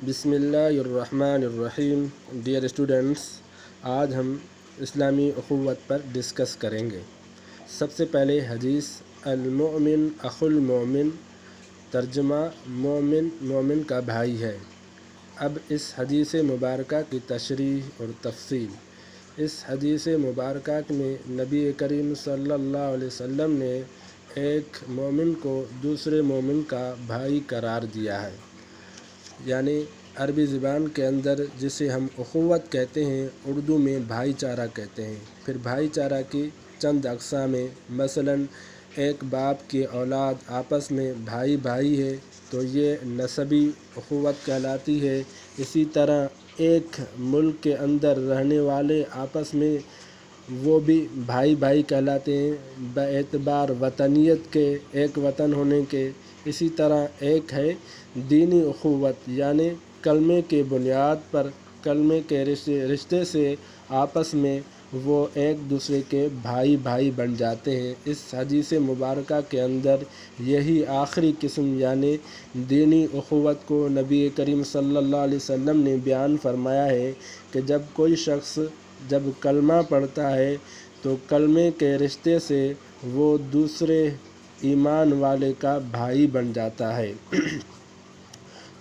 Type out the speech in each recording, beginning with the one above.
बिस्मिल्लाहिर्रहमानिर्रहीम। Dear students, आज हम इस्लामी अख़ुवत पर डिस्कस करेंगे। सबसे पहले हदीस अल-मुअमिन अख़ुल मोमिन, तर्जुमा मोमिन मोमिन का भाई है। अब इस हदीस मुबारका की तशरीह और तफसील। इस हदीस मुबारका में नबी करीम सल्लल्लाहु अलैहि वसल्लम ने एक मोमिन को दूसरे मोमिन का भाई करार दिया है। यानी अरबी ज़बान के अंदर जिसे हम अख़ुवत कहते हैं, उर्दू में भाईचारा कहते हैं। फिर भाईचारा की चंद अक़साम हैं। मसलन एक बाप की औलाद आपस में भाई भाई है तो ये नसबी अख़ुवत कहलाती है। इसी तरह एक मुल्क के अंदर रहने वाले आपस में वो भी भाई भाई कहलाते हैं बएतबार वतनियत के, एक वतन होने के। इसी तरह एक है दीनी अख़ुवत, यानी कलमे के बुनियाद पर, कलमे के रिश्ते से आपस में वो एक दूसरे के भाई भाई बन जाते हैं। इस हदीस मुबारका के अंदर यही आखिरी किस्म यानी दीनी अख़ुवत को नबी करीम सल्लल्लाहु अलैहि वसल्लम ने बयान फरमाया है कि जब कोई शख्स जब कलमा पढ़ता है तो कलमे के रिश्ते से वो दूसरे ईमान वाले का भाई बन जाता है।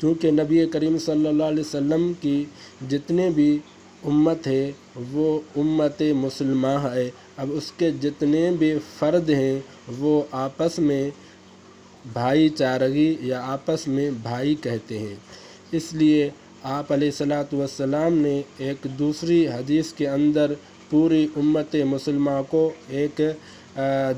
क्योंकि नबी करीम सल्लल्लाहु अलैहि वसल्लम की जितने भी उम्मत है वो उम्मत मुसलमा है। अब उसके जितने भी फ़र्द हैं वो आपस में भाईचारगी या आपस में भाई कहते हैं। इसलिए आप अलैहिस्सलातु वस्सलाम ने एक दूसरी हदीस के अंदर पूरी उम्मत मुसलमा को एक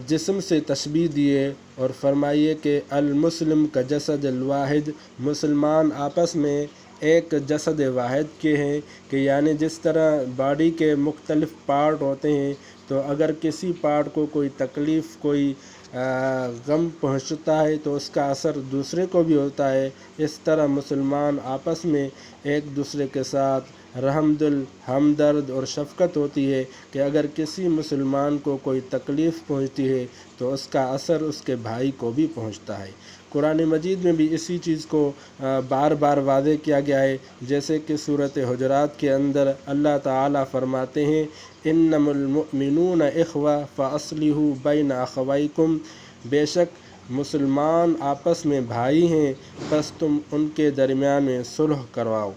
जिस्म से तशबीह दिए और फरमाइए कि अल मुस्लिम का जसद अल वाहिद, मुसलमान आपस में एक जसद वाहिद के हैं कि यानी जिस तरह बॉडी के मुख्तलिफ़ पार्ट होते हैं तो अगर किसी पार्ट को कोई तकलीफ़, कोई गम पहुंचता है तो उसका असर दूसरे को भी होता है। इस तरह मुसलमान आपस में एक दूसरे के साथ रहमदिल, हमदर्द और शफ़क़त होती है कि अगर किसी मुसलमान को कोई तकलीफ़ पहुंचती है तो उसका असर उसके भाई को भी पहुंचता है। कुरान मजीद में भी इसी चीज़ को बार बार वाज़ेह किया गया है। जैसे कि सूरत हुजरात के अंदर अल्लाह ताला फरमाते हैं इन्नमल मुअमिनून इख़्वा फ़अस्लिहू बैन अख़वैकुम, बेशक मुसलमान आपस में भाई हैं, बस तुम उनके दरमियान में सुलह करवाओ।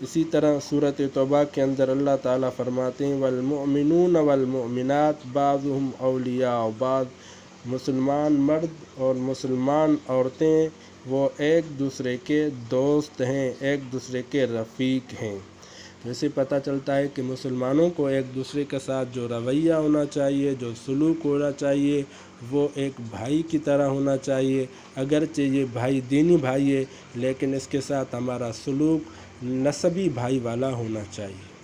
इसी तरह सूरत तौबा के अंदर अल्लाह ताला फरमाते हैं वल मुअमिनून वल मुअमिनात बाज़ुहुम औलियाउ बाज़, मुसलमान मर्द और मुसलमान औरतें वो एक दूसरे के दोस्त हैं, एक दूसरे के रफ़ीक हैं। वैसे पता चलता है कि मुसलमानों को एक दूसरे के साथ जो रवैया होना चाहिए, जो सलूक होना चाहिए, वो एक भाई की तरह होना चाहिए। अगरचे ये भाई दीनी भाई है लेकिन इसके साथ हमारा सलूक नसबी भाई वाला होना चाहिए।